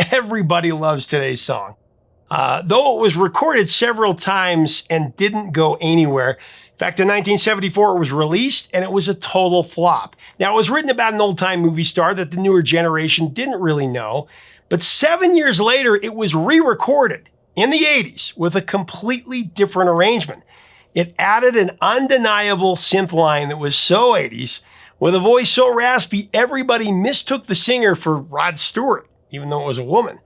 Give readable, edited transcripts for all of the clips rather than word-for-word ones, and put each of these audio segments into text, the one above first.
Everybody loves today's song. Though it was recorded several times and didn't go anywhere. In fact, in 1974, it was released and it was a total flop. Now, it was written about an old-time movie star that the newer generation didn't really know, but 7 years later, it was re-recorded in the 80s with a completely different arrangement. It added an undeniable synth line that was so 80s, with a voice so raspy, everybody mistook the singer for Rod Stewart, even though it was a woman.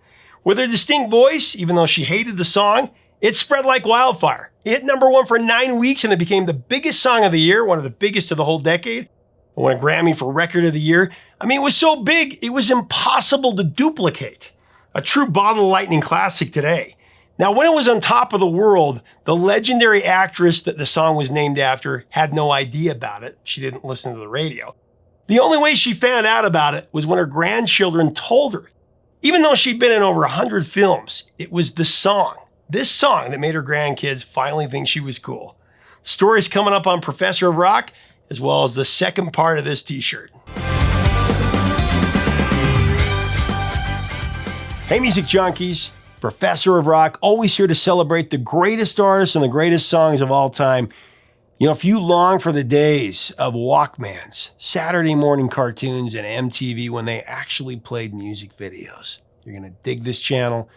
With her distinct voice, even though she hated the song, it spread like wildfire. It hit number one for 9 weeks and it became the biggest song of the year, one of the biggest of the whole decade. It won a Grammy for Record of the Year. I mean, it was so big, it was impossible to duplicate. A true bottle of lightning classic today. Now, when it was on top of the world, the legendary actress that the song was named after had no idea about it. She didn't listen to the radio. The only way she found out about it was when her grandchildren told her. Even though she'd been in over 100 films, it was this song that made her grandkids finally think she was cool. Stories coming up on Professor of Rock, as well as the second part of this t-shirt. Hey, music junkies. Professor of Rock, always here to celebrate the greatest artists and the greatest songs of all time. You know, if you long for the days of Walkmans, Saturday morning cartoons, and MTV when they actually played music videos, you're going to dig this channel.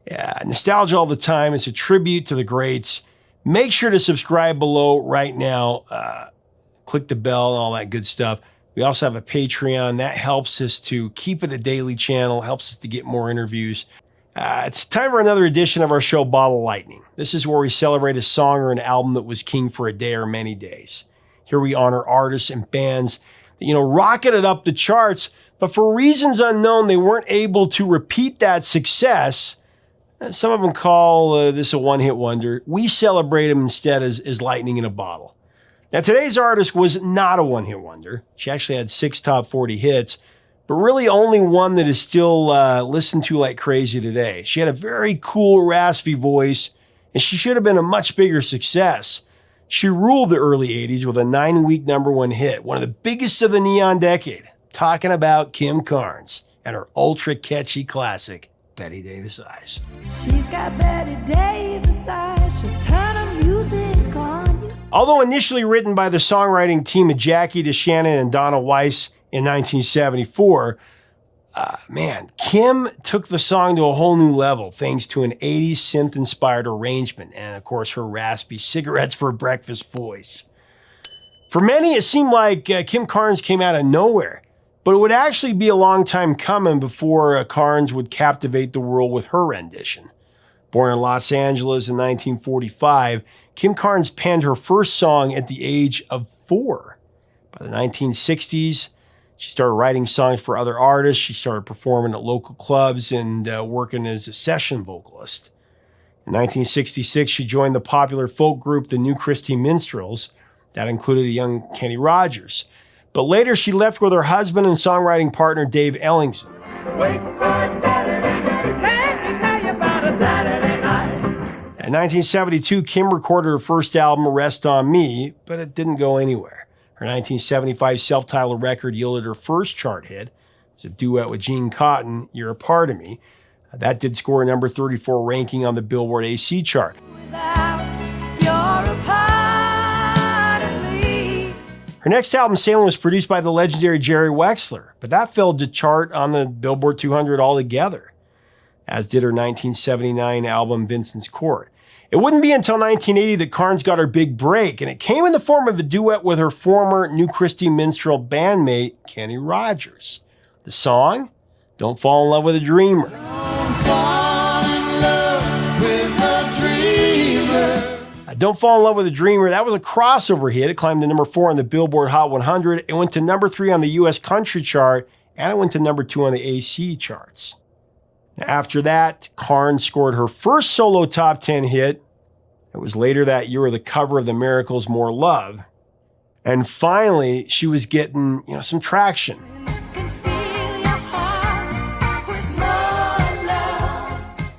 Yeah, nostalgia all the time. It's a tribute to the greats. Make sure to subscribe below right now. Click the bell and all that good stuff. We also have a Patreon. That helps us to keep it a daily channel, helps us to get more interviews. It's time for another edition of our show, Bottle Lightning. This is where we celebrate a song or an album that was king for a day or many days. Here we honor artists and bands that, rocketed up the charts, but for reasons unknown, they weren't able to repeat that success. Some of them call this a one-hit wonder. We celebrate them instead as lightning in a bottle. Now, today's artist was not a one-hit wonder. She actually had 6 top 40 hits, but really only one that is still listened to like crazy today. She had a very cool, raspy voice, and she should have been a much bigger success. She ruled the early 80s with a 9-week #1 hit, one of the biggest of the neon decade. Talking about Kim Carnes and her ultra-catchy classic, Bette Davis Eyes. She's got Bette Davis Eyes, she'll turn her music on you. Although initially written by the songwriting team of Jackie DeShannon and Donna Weiss, in 1974, Kim took the song to a whole new level thanks to an 80s synth-inspired arrangement and, of course, her raspy cigarettes for breakfast voice. For many, it seemed like Kim Carnes came out of nowhere, but it would actually be a long time coming before Carnes would captivate the world with her rendition. Born in Los Angeles in 1945, Kim Carnes penned her first song at the age of 4. By the 1960s, she started writing songs for other artists. She started performing at local clubs and working as a session vocalist. In 1966, she joined the popular folk group, the New Christy Minstrels. That included a young Kenny Rogers. But later, she left with her husband and songwriting partner, Dave Ellingson. Wait for Saturday night. Let me tell you about a Saturday night. In 1972, Kim recorded her first album, Rest on Me, but it didn't go anywhere. Her 1975 self-titled record yielded her first chart hit. It's a duet with Gene Cotton, You're a Part of Me. That did score a number 34 ranking on the Billboard AC chart. Her next album, Salem, was produced by the legendary Jerry Wexler, but that failed to chart on the Billboard 200 altogether, as did her 1979 album, Vincent's Court. It wouldn't be until 1980 that Carnes got her big break, and it came in the form of a duet with her former New Christy Minstrel bandmate, Kenny Rogers. The song, Don't Fall in Love with a Dreamer. Don't fall in love with a dreamer. Don't Fall in Love with a Dreamer, that was a crossover hit. It climbed to number 4 on the Billboard Hot 100. It went to number 3 on the U.S. country chart, and it went to number 2 on the AC charts. After that, Carnes scored her first solo top 10 hit. It was later that year with the cover of The Miracles' More Love. And finally, she was getting, some traction.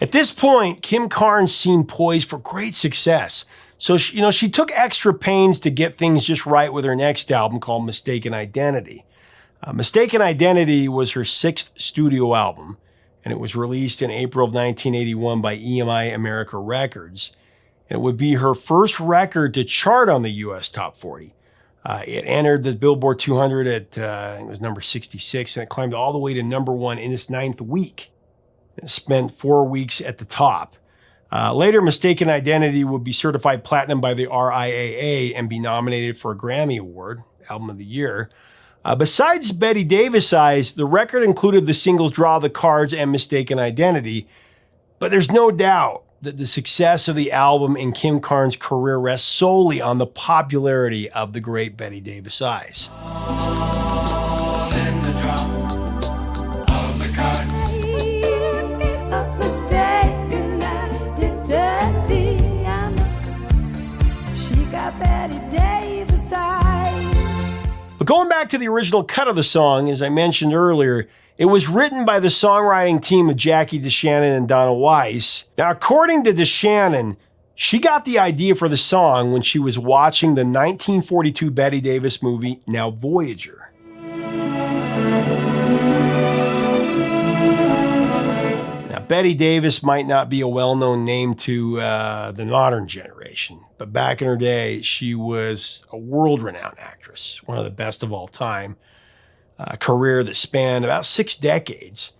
At this point, Kim Carnes seemed poised for great success. So, she took extra pains to get things just right with her next album called Mistaken Identity. Mistaken Identity was her 6th studio album. and it was released in April of 1981 by EMI America Records. And it would be her first record to chart on the U.S. Top 40. It entered the Billboard 200 at, I think it was number 66, and it climbed all the way to number 1 in its 9th week. It spent 4 weeks at the top. Later, Mistaken Identity would be certified platinum by the RIAA and be nominated for a Grammy Award, Album of the Year. Besides Bette Davis Eyes, the record included the singles Draw the Cards and Mistaken Identity, but there's no doubt that the success of the album in Kim Carnes' career rests solely on the popularity of the great Bette Davis Eyes. All in the drop of the cards. A mistaken identity. She got Bette Davis eyes. But going back to the original cut of the song, as I mentioned earlier, it was written by the songwriting team of Jackie DeShannon and Donna Weiss. Now, according to DeShannon, she got the idea for the song when she was watching the 1942 Bette Davis movie, Now Voyager. Now, Bette Davis might not be a well-known name to the modern generation, but back in her day, she was a world-renowned actress, one of the best of all time. A career that spanned about 6 decades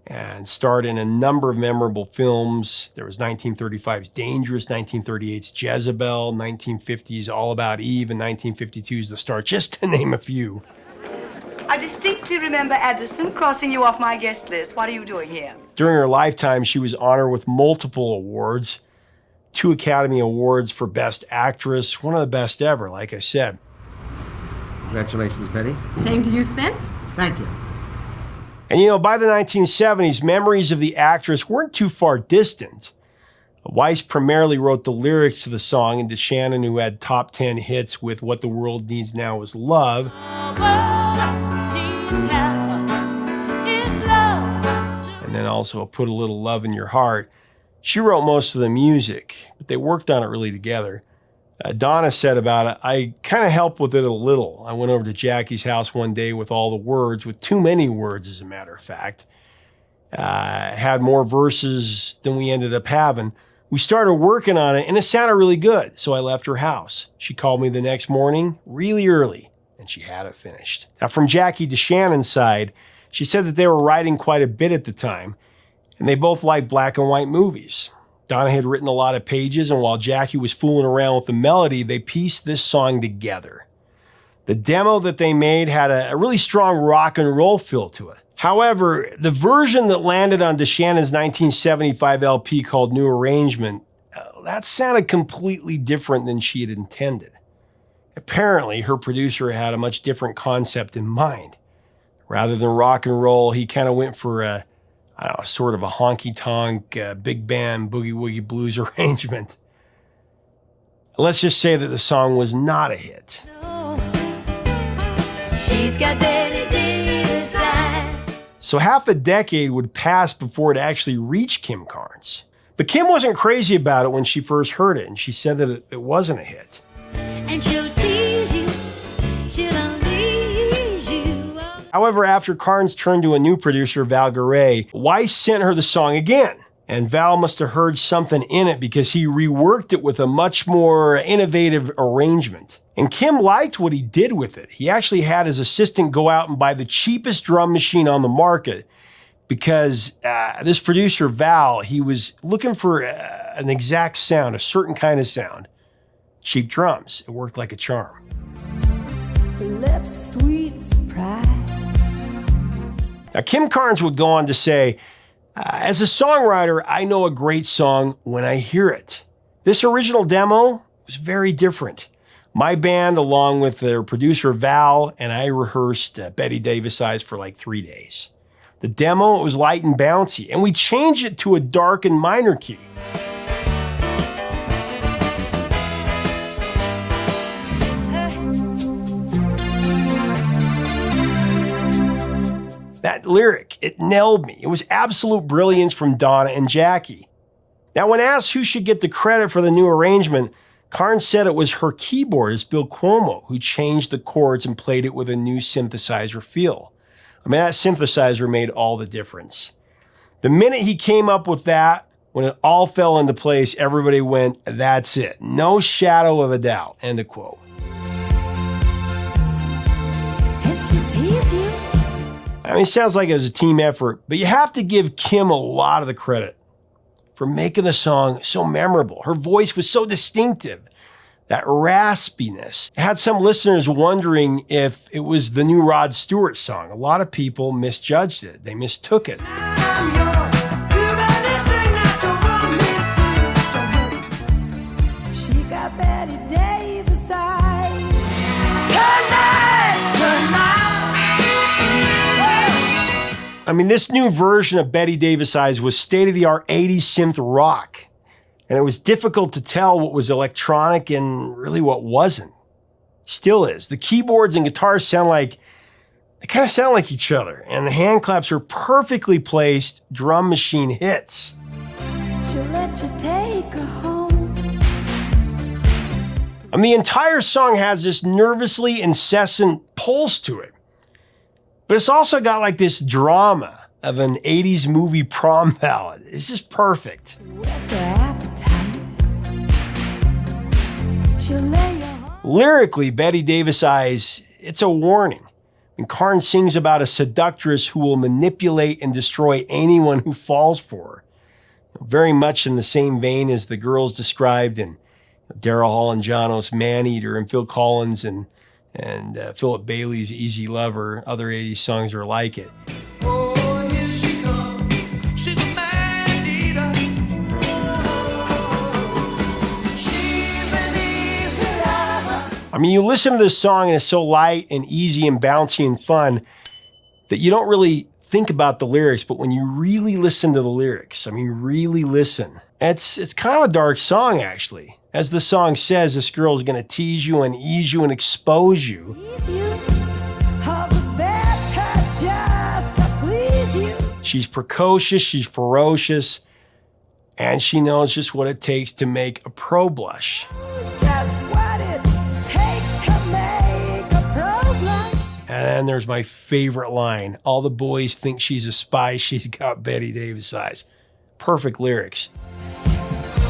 and starred in a number of memorable films. There was 1935's Dangerous, 1938's Jezebel, 1950's All About Eve, and 1952's The Star, just to name a few. I distinctly remember Addison crossing you off my guest list. What are you doing here? During her lifetime, she was honored with multiple awards, 2 Academy Awards for Best Actress, one of the best ever, like I said. Congratulations, Betty. Same to you, Spence. Thank you. And you know, by the 1970s, memories of the actress weren't too far distant. Weiss primarily wrote the lyrics to the song, and DeShannon, who had top 10 hits with What the World Needs Now Is Love. And then also Put a Little Love in Your Heart. She wrote most of the music, but they worked on it really together. Donna said about it, I kind of helped with it a little. I went over to Jackie's house one day with all the words, with too many words, as a matter of fact. Had more verses than we ended up having. We started working on it, and it sounded really good, so I left her house. She called me the next morning, really early, and she had it finished. Now, from Jackie DeShannon's side, she said that they were writing quite a bit at the time, and they both liked black and white movies. Donna had written a lot of pages, and while Jackie was fooling around with the melody, they pieced this song together. The demo that they made had a really strong rock and roll feel to it. However, the version that landed on DeShannon's 1975 LP called New Arrangement, that sounded completely different than she had intended. Apparently, her producer had a much different concept in mind. Rather than rock and roll, he kind of went for sort of a honky-tonk, big band, boogie-woogie blues arrangement. Let's just say that the song was not a hit. She's got Bette Davis eyes. So half a decade would pass before it actually reached Kim Carnes. But Kim wasn't crazy about it when she first heard it, and she said that it wasn't a hit. And she'll tease you, she'll unleash you. However, after Carnes turned to a new producer, Val Garay, Weiss sent her the song again. And Val must have heard something in it because he reworked it with a much more innovative arrangement. And Kim liked what he did with it. He actually had his assistant go out and buy the cheapest drum machine on the market because this producer, Val, he was looking for an exact sound, a certain kind of sound. Cheap drums. It worked like a charm. Lips, sweet surprise. Now, Kim Carnes would go on to say, as a songwriter, I know a great song when I hear it. This original demo was very different. My band, along with their producer Val, and I rehearsed Bette Davis Eyes for like 3 days. The demo was light and bouncy, and we changed it to a dark and minor key. That lyric, it nailed me. It was absolute brilliance from Donna and Jackie. Now, when asked who should get the credit for the new arrangement, Carnes said it was her keyboardist, Bill Cuomo, who changed the chords and played it with a new synthesizer feel. I mean, that synthesizer made all the difference. The minute he came up with that, when it all fell into place, everybody went, that's it. No shadow of a doubt. End of quote. And she tease you. I mean, it sounds like it was a team effort, but you have to give Kim a lot of the credit for making the song so memorable. Her voice was so distinctive, that raspiness. It had some listeners wondering if it was the new Rod Stewart song. A lot of people misjudged it. They mistook it. I'm yours. Do anything that you want me to. She got Bette Davis eyes. I mean, this new version of Bette Davis Eyes was state-of-the-art 80s synth rock. And it was difficult to tell what was electronic and really what wasn't. Still is. The keyboards and guitars sound like each other. And the hand claps are perfectly placed drum machine hits. She'll let you take her home. I mean, the entire song has this nervously incessant pulse to it. But it's also got like this drama of an 80s movie prom ballad. It's just perfect. What's her appetite? She'll lay your heart. Lyrically, Bette Davis Eyes, it's a warning. When Carnes sings about a seductress who will manipulate and destroy anyone who falls for her. Very much in the same vein as the girls described in Daryl Hall and Jano's Man-Eater and Phil Collins and Philip Bailey's Easy Lover. Other 80s songs are like it. Oh, here she comes. She's a man-eater. She's an easy lover. I mean, you listen to this song and it's so light and easy and bouncy and fun that you don't really think about the lyrics, but when you really listen to the lyrics, I mean, really listen, it's kind of a dark song, actually. As the song says, this girl is going to tease you and ease you and expose you. Please you. All the better just to please you. She's precocious, she's ferocious, and she knows just what it takes to make a pro blush. It's just what it takes to make a pro blush. And there's my favorite line. All the boys think she's a spy, she's got Bette Davis eyes. Perfect lyrics.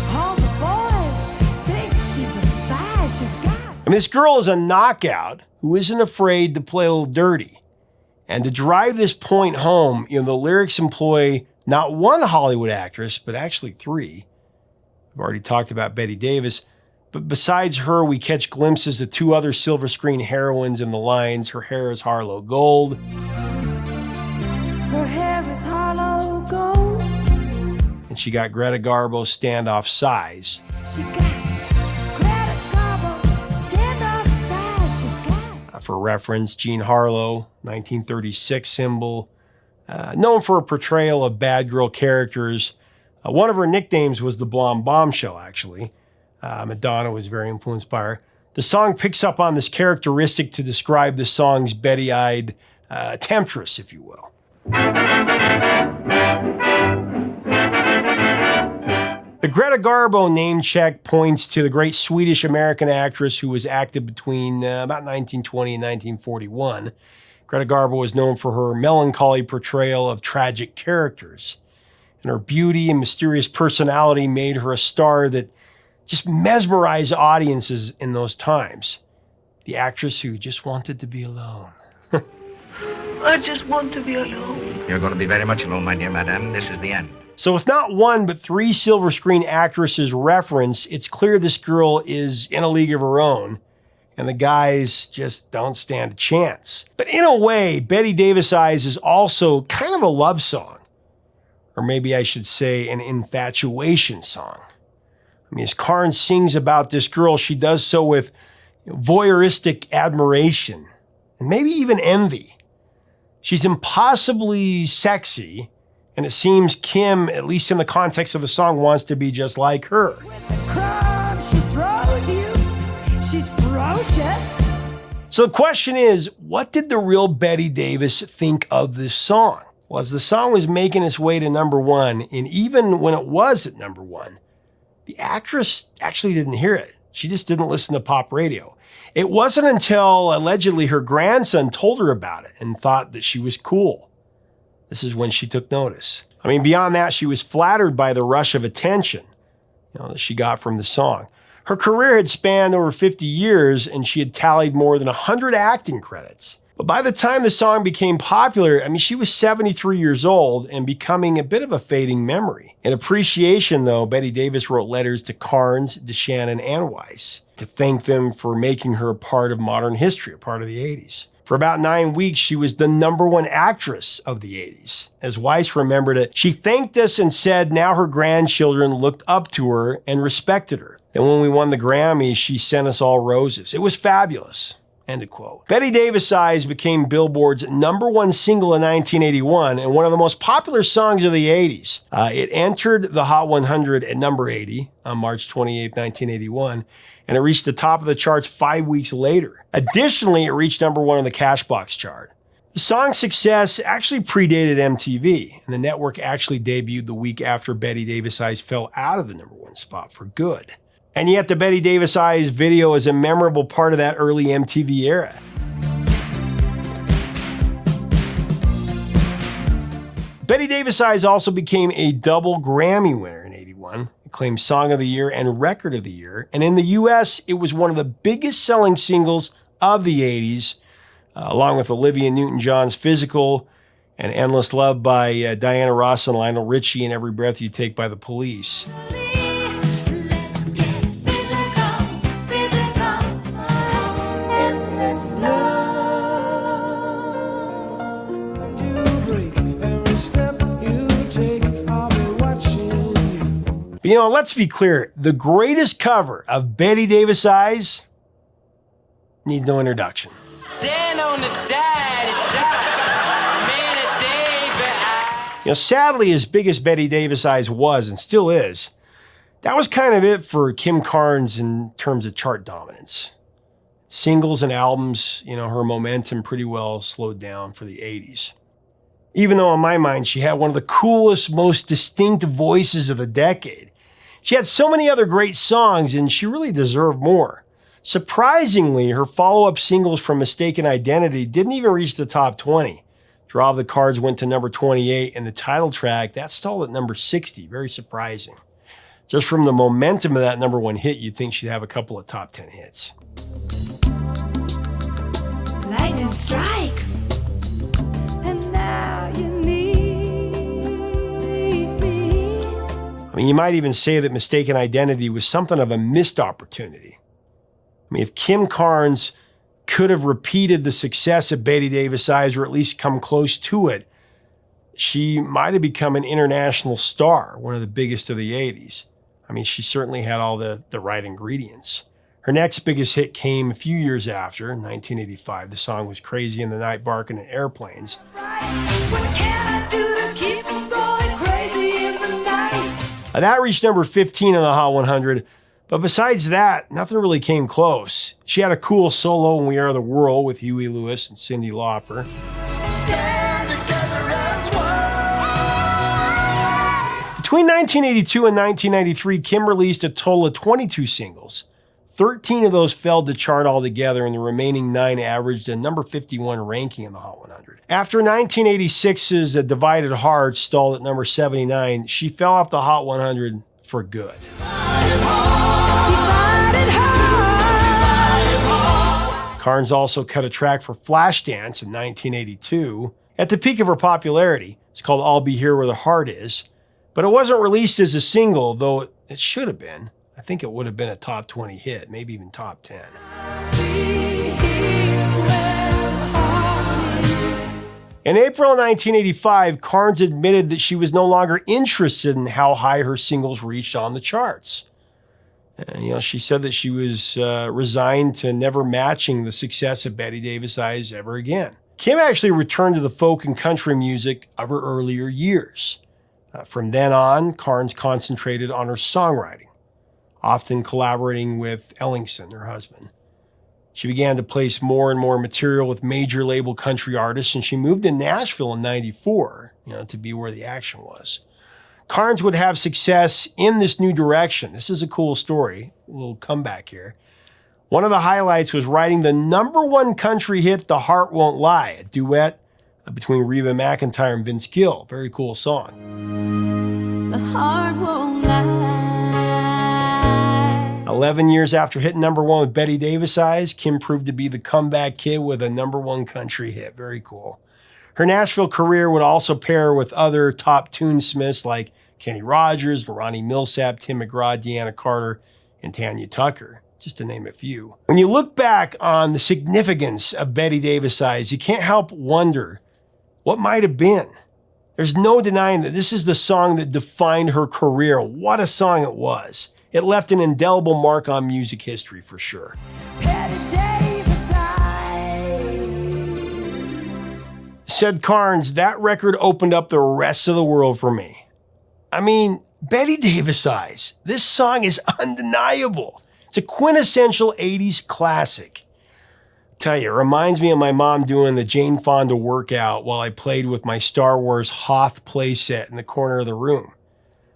All the boys think she's a spy. She's got. I mean, this girl is a knockout who isn't afraid to play a little dirty. And to drive this point home, the lyrics employ not one Hollywood actress, but actually three. I've already talked about Bette Davis. But besides her, we catch glimpses of two other silver screen heroines in the lines. Her hair is Harlow Gold. Her hair is hollow gold. And she got Greta Garbo's standoff size. She got Greta Garbo, standoff size. She's got. For reference, Jean Harlow, 1936 symbol, known for a portrayal of bad girl characters. One of her nicknames was the Blonde Bombshell, actually. Madonna was very influenced by her. The song picks up on this characteristic to describe the song's betty-eyed temptress, if you will. The Greta Garbo name check points to the great Swedish-American actress who was active between about 1920 and 1941. Greta Garbo was known for her melancholy portrayal of tragic characters. And her beauty and mysterious personality made her a star that just mesmerized audiences in those times. The actress who just wanted to be alone. I just want to be alone. You're going to be very much alone, my dear madame. This is the end. So with not one, but three silver screen actresses referenced, it's clear this girl is in a league of her own, and the guys just don't stand a chance. But in a way, Bette Davis Eyes is also kind of a love song. Or maybe I should say an infatuation song. I mean, as Carnes sings about this girl, she does so with voyeuristic admiration and maybe even envy. She's impossibly sexy, and it seems Kim, at least in the context of the song, wants to be just like her. With the crumbs she throws you, she's ferocious. So the question is, what did the real Bette Davis think of this song? Well, as the song was making its way to number one, and even when it was at number one, the actress actually didn't hear it. She just didn't listen to pop radio. It wasn't until allegedly her grandson told her about it and thought that she was cool. This is when she took notice. I mean, beyond that, she was flattered by the rush of attention that she got from the song. Her career had spanned over 50 years, and she had tallied more than 100 acting credits. But by the time the song became popular, I mean, she was 73 years old and becoming a bit of a fading memory. In appreciation, though, Bette Davis wrote letters to Carnes, DeShannon, and Weiss to thank them for making her a part of modern history, a part of the 80s. For about 9 weeks, she was the #1 actress of the 80s. As Weiss remembered it, she thanked us and said now her grandchildren looked up to her and respected her. And when we won the Grammy, she sent us all roses. It was fabulous. End of quote. Bette Davis Eyes became Billboard's #1 single in 1981 and one of the most popular songs of the 80s. It entered the Hot 100 at number 80 on March 28, 1981, and it reached the top of the charts 5 weeks later. Additionally, it reached #1 on the Cashbox chart. The song's success actually predated MTV, and the network actually debuted the week after Bette Davis Eyes fell out of the #1 spot for good. And yet the Bette Davis Eyes video is a memorable part of that early MTV era. Bette Davis Eyes also became a double Grammy winner in 81, acclaimed Song of the Year and Record of the Year. And in the US, it was one of the biggest selling singles of the 80s, along with Olivia Newton-John's Physical and Endless Love by Diana Ross and Lionel Richie and Every Breath You Take by the Police. But let's be clear. The greatest cover of Bette Davis Eyes needs no introduction. Sadly, as big as Bette Davis Eyes was and still is, that was kind of it for Kim Carnes in terms of chart dominance. Singles and albums, her momentum pretty well slowed down for the 80s. Even though in my mind, she had one of the coolest, most distinct voices of the decade. She had so many other great songs, and she really deserved more. Surprisingly, her follow-up singles from Mistaken Identity didn't even reach the top 20. Draw of the Cards went to number 28, and the title track, that stalled at number 60. Very surprising. Just from the momentum of that #1 hit, you'd think she'd have a couple of top 10 hits. Lightning strikes, and now you need me. I mean, you might even say that Mistaken Identity was something of a missed opportunity. I mean, if Kim Carnes could have repeated the success of Bette Davis Eyes, or at least come close to it, she might have become an international star, one of the biggest of the 80s. I mean, she certainly had all the right ingredients. Her next biggest hit came a few years after, in 1985. The song was Crazy in the Night, Barking at Airplanes. What can I do to keep from going crazy in the night? That reached number 15 on the Hot 100, but besides that, nothing really came close. She had a cool solo in We Are the World with Huey Lewis and Cyndi Lauper. Stand together as one. Between 1982 and 1993, Kim released a total of 22 singles. 13 of those failed to chart altogether, and the remaining 9 averaged a number 51 ranking in the Hot 100. After 1986's Divided Hearts stalled at number 79, she fell off the Hot 100 for good. Carnes also cut a track for Flashdance in 1982. At the peak of her popularity, it's called I'll Be Here Where the Heart Is, but it wasn't released as a single, though it should have been. I think it would have been a top 20 hit, maybe even top 10. In April 1985, Carnes admitted that she was no longer interested in how high her singles reached on the charts. She said that she was resigned to never matching the success of Bette Davis Eyes ever again. Kim actually returned to the folk and country music of her earlier years. From then on, Carnes concentrated on her songwriting, often collaborating with Ellingson, her husband. She began to place more and more material with major label country artists, and she moved to Nashville in '94, to be where the action was. Carnes would have success in this new direction. This is a cool story, a little comeback here. One of the highlights was writing the #1 country hit, The Heart Won't Lie, a duet between Reba McEntire and Vince Gill. Very cool song. The heart won't lie. 11 years after hitting number one with Bette Davis Eyes, Kim proved to be the comeback kid with a number one country hit. Very cool. Her Nashville career would also pair with other top tunesmiths like Kenny Rogers, Ronnie Millsap, Tim McGraw, Deanna Carter, and Tanya Tucker, just to name a few. When you look back on the significance of Bette Davis Eyes, you can't help wonder what might have been. There's no denying that this is the song that defined her career. What a song it was. It left an indelible mark on music history for sure. Bette Davis Eyes. Said Carnes, that record opened up the rest of the world for me. I mean, Bette Davis Eyes. This song is undeniable. It's a quintessential 80s classic. I tell you, it reminds me of my mom doing the Jane Fonda workout while I played with my Star Wars Hoth playset in the corner of the room.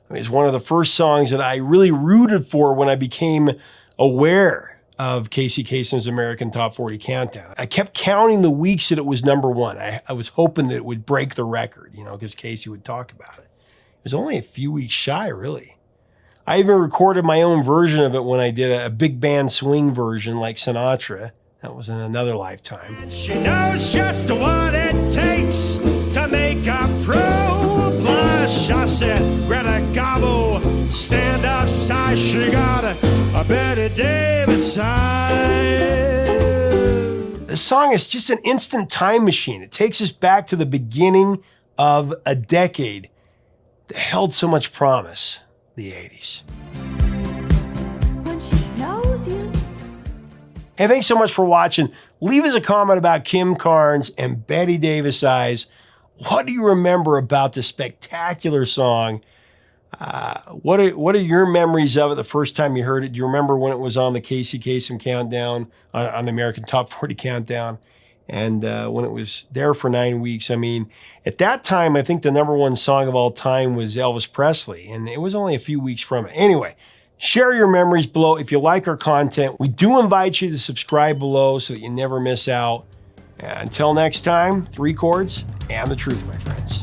I mean, it's one of the first songs that I really rooted for when I became aware of Casey Kasem's American Top 40 Countdown. I kept counting the weeks that it was number one. I was hoping that it would break the record, because Casey would talk about it. It was only a few weeks shy, really. I even recorded my own version of it when I did a big band swing version like Sinatra. That was in another lifetime. She knows just what it takes to make a pro blush. I said, Greta Garbo, stand up side. She got a Bette Davis Eyes. This song is just an instant time machine. It takes us back to the beginning of a decade that held so much promise, the 80s. When she snows you. Hey, thanks so much for watching. Leave us a comment about Kim Carnes and Bette Davis Eyes. What do you remember about this spectacular song? What are your memories of it the first time you heard it? Do you remember when it was on the Casey Kasem countdown, on the American Top 40 countdown? And when it was there for 9 weeks, I mean, at that time, I think the number one song of all time was Elvis Presley, and it was only a few weeks from it. Anyway, share your memories below. If you like our content, we do invite you to subscribe below so that you never miss out. Until next time, 3 chords and the truth, my friends.